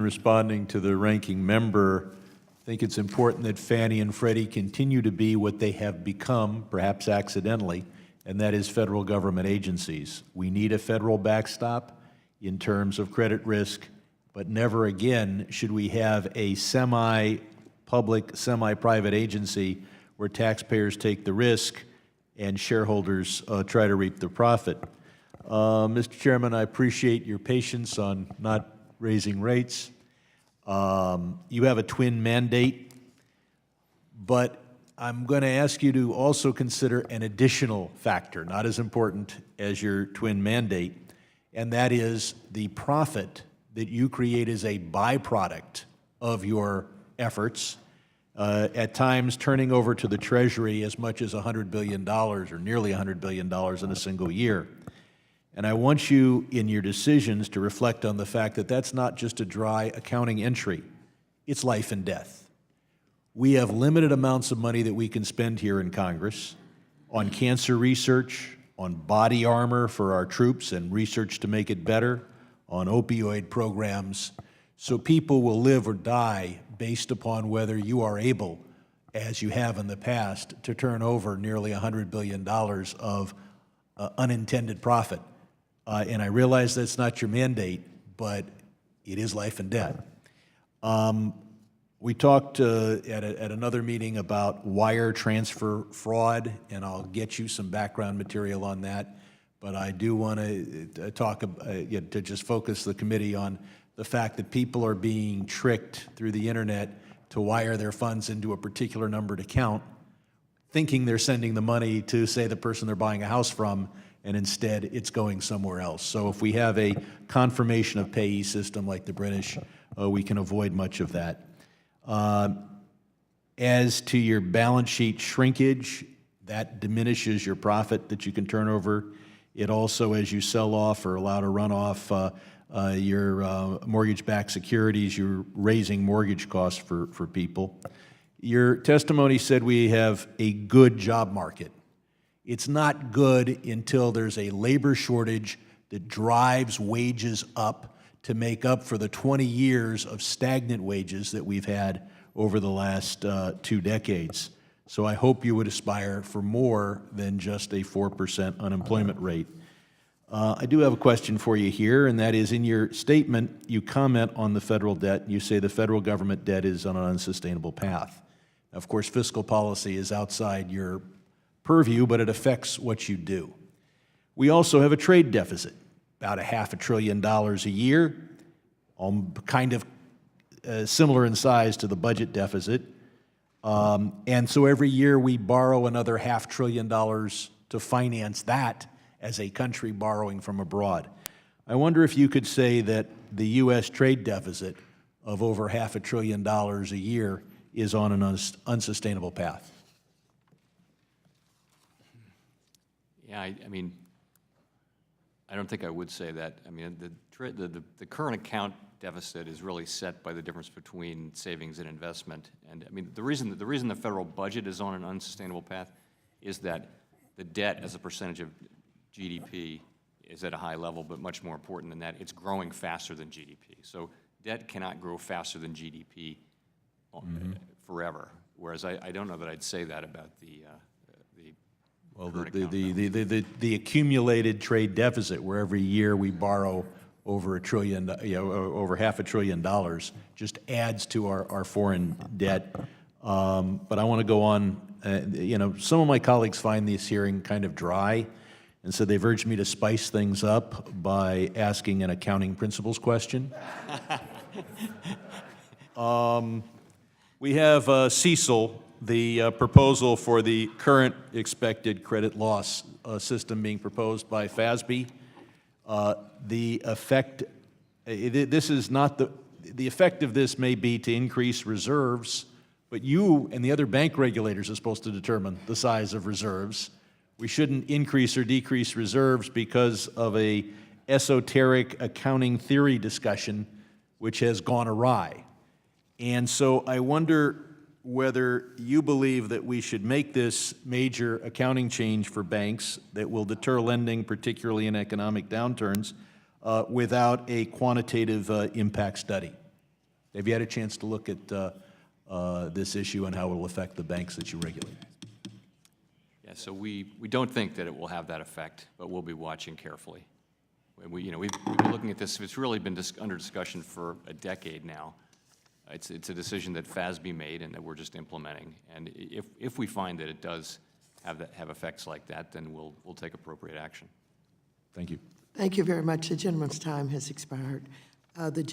responding to the ranking member, I think it's important that Fannie and Freddie continue to be what they have become, perhaps accidentally, and that is federal government agencies. We need a federal backstop in terms of credit risk, but never again should we have a semi-public, semi-private agency where taxpayers take the risk and shareholders try to reap the profit. Mr. Chairman, I appreciate your patience on not raising rates. You have a twin mandate, but I'm going to ask you to also consider an additional factor, not as important as your twin mandate, and that is the profit that you create as a byproduct of your efforts, at times turning over to the Treasury as much as $100 billion or nearly $100 billion in a single year. And I want you, in your decisions, to reflect on the fact that that's not just a dry accounting entry. It's life and death. We have limited amounts of money that we can spend here in Congress on cancer research, on body armor for our troops and research to make it better, on opioid programs, so people will live or die based upon whether you are able, as you have in the past, to turn over nearly $100 billion of unintended profit. And I realize that's not your mandate, but it is life and death. We talked at another meeting about wire transfer fraud, and I'll get you some background material on that. But I do want to talk to just focus the committee on the fact that people are being tricked through the internet to wire their funds into a particular numbered account, thinking they're sending the money to, say, the person they're buying a house from, and instead it's going somewhere else. So if we have a confirmation of payee system like the British, we can avoid much of that. As to your balance sheet shrinkage, that diminishes your profit that you can turn over. It also, as you sell off or allow to run off your mortgage-backed securities, you're raising mortgage costs for people. Your testimony said we have a good job market. It's not good until there's a labor shortage that drives wages up to make up for the 20 years of stagnant wages that we've had over the last 2 decades. So I hope you would aspire for more than just a 4% unemployment rate. I do have a question for you here, and that is, in your statement, you comment on the federal debt. You say the federal government debt is on an unsustainable path. Now, of course, fiscal policy is outside your purview, but it affects what you do. We also have a trade deficit, about $500 billion a year, kind of similar in size to the budget deficit. And so every year we borrow another $500 billion to finance that as a country borrowing from abroad. I wonder if you could say that the U.S. trade deficit of over $500 billion a year is on an unsustainable path. Yeah, I mean, I don't think I would say that. I mean, the current account deficit is really set by the difference between savings and investment. And I mean, the reason the federal budget is on an unsustainable path is that the debt as a percentage of GDP is at a high level, but much more important than that, it's growing faster than GDP. So debt cannot grow faster than GDP forever. Whereas I don't know that I'd say that about the accumulated trade deficit, where every year we borrow over over $500 billion, just adds to our foreign debt. But I want to go on. Some of my colleagues find this hearing kind of dry, and so they've urged me to spice things up by asking an accounting principles question. We have CECL, the proposal for the current expected credit loss system being proposed by FASB. The effect of this may be to increase reserves, but you and the other bank regulators are supposed to determine the size of reserves. We shouldn't increase or decrease reserves because of a esoteric accounting theory discussion which has gone awry. And so I wonder whether you believe that we should make this major accounting change for banks that will deter lending, particularly in economic downturns, without a quantitative impact study. Have you had a chance to look at this issue and how it will affect the banks that you regulate? Yeah, so we don't think that it will have that effect, but we'll be watching carefully. We've been looking at this. It's really been under discussion for a decade now. It's a decision that FASB made and that we're just implementing. And if we find that it does have effects like that, then we'll take appropriate action. Thank you. Thank you very much. The gentleman's time has expired. The